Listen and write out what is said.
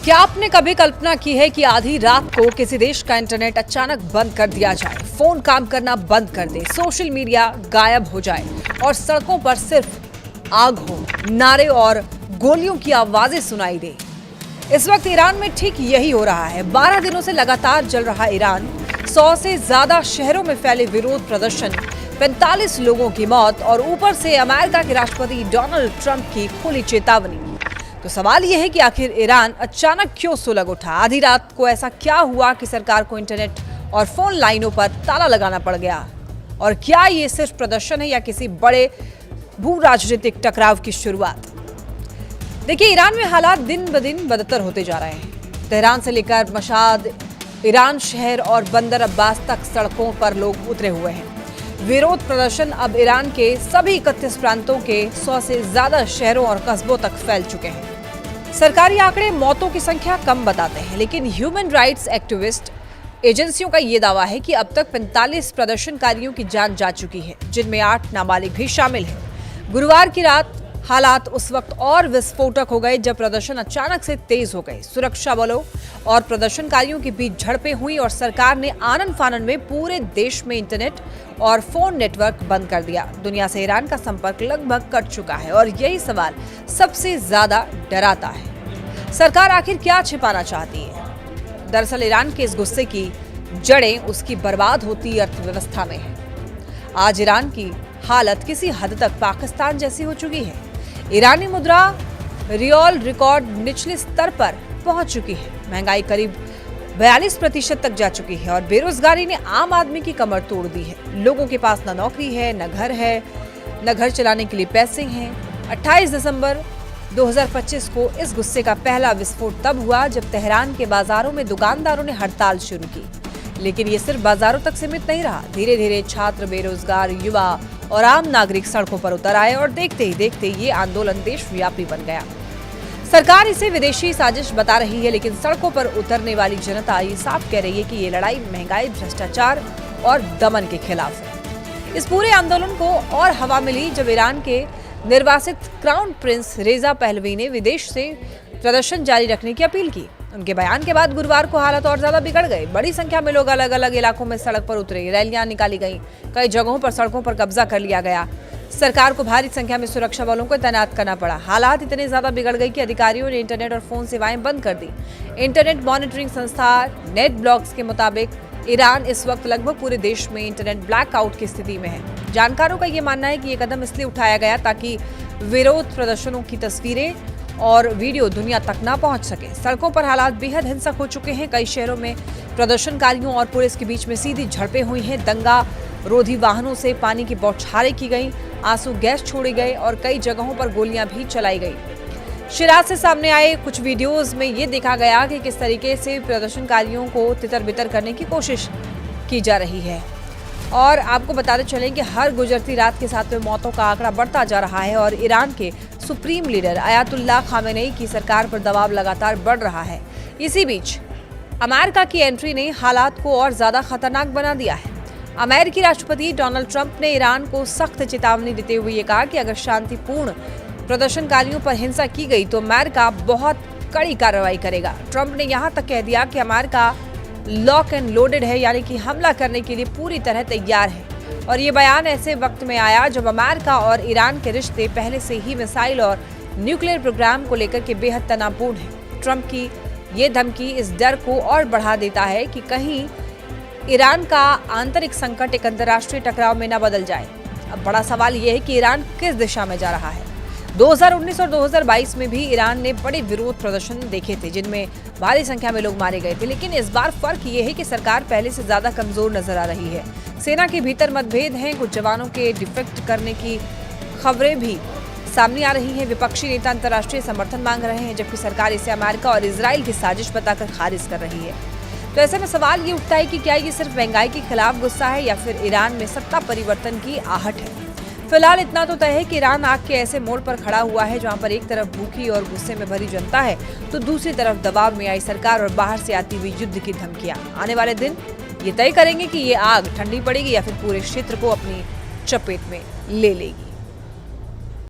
क्या आपने कभी कल्पना की है कि आधी रात को किसी देश का इंटरनेट अचानक बंद कर दिया जाए, फोन काम करना बंद कर दे, सोशल मीडिया गायब हो जाए और सड़कों पर सिर्फ आग हो, नारे और गोलियों की आवाजें सुनाई दे। इस वक्त ईरान में ठीक यही हो रहा है। 12 दिनों से लगातार जल रहा ईरान, 100 से ज्यादा शहरों में फैले विरोध प्रदर्शन, 45 लोगों की मौत और ऊपर से अमेरिका के राष्ट्रपति डोनाल्ड ट्रंप की खुली चेतावनी। तो सवाल यह है कि आखिर ईरान अचानक क्यों सुलग उठा? आधी रात को ऐसा क्या हुआ कि सरकार को इंटरनेट और फोन लाइनों पर ताला लगाना पड़ गया? और क्या ये सिर्फ प्रदर्शन है या किसी बड़े भू राजनीतिक टकराव की शुरुआत? देखिए, ईरान में हालात दिन ब दिन बदतर होते जा रहे हैं। तेहरान से लेकर मशाद, ईरान शहर और बंदर अब्बास तक सड़कों पर लोग उतरे हुए हैं। विरोध प्रदर्शन अब ईरान के सभी 31 प्रांतों के 100 से ज्यादा शहरों और कस्बों तक फैल चुके हैं। सरकारी आंकड़े मौतों की संख्या कम बताते हैं, लेकिन ह्यूमन राइट्स एक्टिविस्ट एजेंसियों का ये दावा है कि अब तक 45 प्रदर्शनकारियों की जान जा चुकी है, जिनमें 8 नाबालिग भी शामिल हैं। गुरुवार की रात हालात उस वक्त और विस्फोटक हो गए जब प्रदर्शन अचानक से तेज हो गए। सुरक्षा बलों और प्रदर्शनकारियों के बीच झड़पें हुई और सरकार ने आनन फानन में पूरे देश में इंटरनेट और फोन नेटवर्क बंद कर दिया। दुनिया से ईरान का संपर्क लगभग कट चुका है और यही सवाल सबसे ज्यादा डराता है। सरकार आखिर क्या छिपाना चाहती है? दरअसल ईरान के इस गुस्से की जड़ें उसकी बर्बाद होती अर्थव्यवस्था में है। आज ईरान की हालत किसी हद तक पाकिस्तान जैसी हो चुकी है। ईरानी मुद्रा रियल रिकॉर्ड निचले स्तर पर पहुंच चुकी है। महंगाई करीब 42% तक जा चुकी है और बेरोजगारी ने आम आदमी की कमर तोड़ दी है। लोगों के पास न नौकरी है, न घर है, न घर चलाने के लिए पैसे हैं। 28 दिसंबर 2025 को इस गुस्से का पहला विस्फोट तब हुआ जब तेहरान के बाजारों में दुकानदारों ने हड़ताल शुरू की। लेकिन ये सिर्फ बाजारों तक सीमित नहीं रहा। धीरे धीरे छात्र, बेरोजगार, युवा और आम नागरिक सड़कों पर उतर आए और देखते ही देखते ये आंदोलन देशव्यापी बन गया। सरकार इसे विदेशी साजिश बता रही है, लेकिन सड़कों पर उतरने वाली जनता ये साफ कह रही है कि ये लड़ाई महंगाई, भ्रष्टाचार और दमन के खिलाफ है। इस पूरे आंदोलन को और हवा मिली जब ईरान के निर्वासित क्राउन प्रिंस रेजा पहलवी ने विदेश से प्रदर्शन जारी रखने की अपील की। उनके बयान के बाद गुरुवार को हालत और ज्यादा बिगड़ गए। बड़ी संख्या में लोग अलग अलग इलाकों में सड़क पर उतरे, रैलियां निकाली गईं, कई जगहों पर सड़कों पर कब्जा कर लिया गया। सरकार को भारी संख्या में सुरक्षा बलों को तैनात करना पड़ा। हालात इतने ज्यादा बिगड़ गए कि अधिकारियों ने इंटरनेट और फोन सेवाएं बंद कर दी। इंटरनेट मॉनिटरिंग संस्था नेट ब्लॉक्स के मुताबिक ईरान इस वक्त लगभग पूरे देश में इंटरनेट ब्लैकआउट की स्थिति में है। जानकारों का ये मानना है कि ये कदम इसलिए उठाया गया ताकि विरोध प्रदर्शनों की तस्वीरें और वीडियो दुनिया तक ना पहुंच सके। सड़कों पर हालात बेहद हिंसक हो चुके हैं। कई शहरों में प्रदर्शनकारियों और पुलिस के बीच में सीधी झड़पें हुई हैं। दंगा रोधी वाहनों से पानी की बौछारें की गई, आंसू गैस छोड़े गए और कई जगहों पर गोलियां भी चलाई गई। शिराज से सामने आए कुछ वीडियोस में ये देखा गया कि किस तरीके से प्रदर्शनकारियों को तितर बितर करने की कोशिश की जा रही है। और आपको बताते चलें कि हर गुजरती रात के साथ में मौतों का आंकड़ा बढ़ता जा रहा है और ईरान के सुप्रीम लीडर आयतुल्लाह खामेनेई की सरकार पर दबाव लगातार बढ़ रहा है। इसी बीच अमेरिका की एंट्री ने हालात को और ज्यादा खतरनाक बना दिया है। अमेरिकी राष्ट्रपति डोनाल्ड ट्रंप ने ईरान को सख्त चेतावनी देते हुए ये कहा कि अगर शांतिपूर्ण प्रदर्शनकारियों पर हिंसा की गई तो अमेरिका बहुत कड़ी कार्रवाई करेगा। ट्रंप ने यहाँ तक कह दिया कि अमेरिका लॉक एंड लोडेड है, यानी कि हमला करने के लिए पूरी तरह तैयार है। और ये बयान ऐसे वक्त में आया जब अमेरिका और ईरान के रिश्ते पहले से ही मिसाइल और न्यूक्लियर प्रोग्राम को लेकर के बेहद तनावपूर्ण है। ट्रंप की ये धमकी इस डर को और बढ़ा देता है कि कहीं ईरान का आंतरिक संकट एक अंतर्राष्ट्रीय टकराव में न बदल जाए। अब बड़ा सवाल ये है कि ईरान किस दिशा में जा रहा है। 2019 और 2022 में भी ईरान ने बड़े विरोध प्रदर्शन देखे थे, जिनमें भारी संख्या में लोग मारे गए थे। लेकिन इस बार फर्क ये है कि सरकार पहले से ज्यादा कमजोर नजर आ रही है। सेना के भीतर मतभेद हैं, कुछ जवानों के डिफेक्ट करने की खबरें भी सामने आ रही हैं। विपक्षी नेता अंतर्राष्ट्रीय समर्थन मांग रहे हैं, जबकि सरकार इसे अमेरिका और इजराइल की साजिश बताकर खारिज कर रही है। तो ऐसे में सवाल ये उठता है कि क्या ये सिर्फ महंगाई के खिलाफ गुस्सा है या फिर ईरान में सत्ता परिवर्तन की आहट है। फिलहाल इतना तो तय है कि ईरान आग के ऐसे मोड़ पर खड़ा हुआ है जहां पर एक तरफ भूखी और गुस्से में भरी जनता है तो दूसरी तरफ दबाव में आई सरकार और बाहर से आती हुई युद्ध की धमकियां। आने वाले दिन ये तय करेंगे कि ये आग ठंडी पड़ेगी या फिर पूरे क्षेत्र को अपनी चपेट में ले लेगी।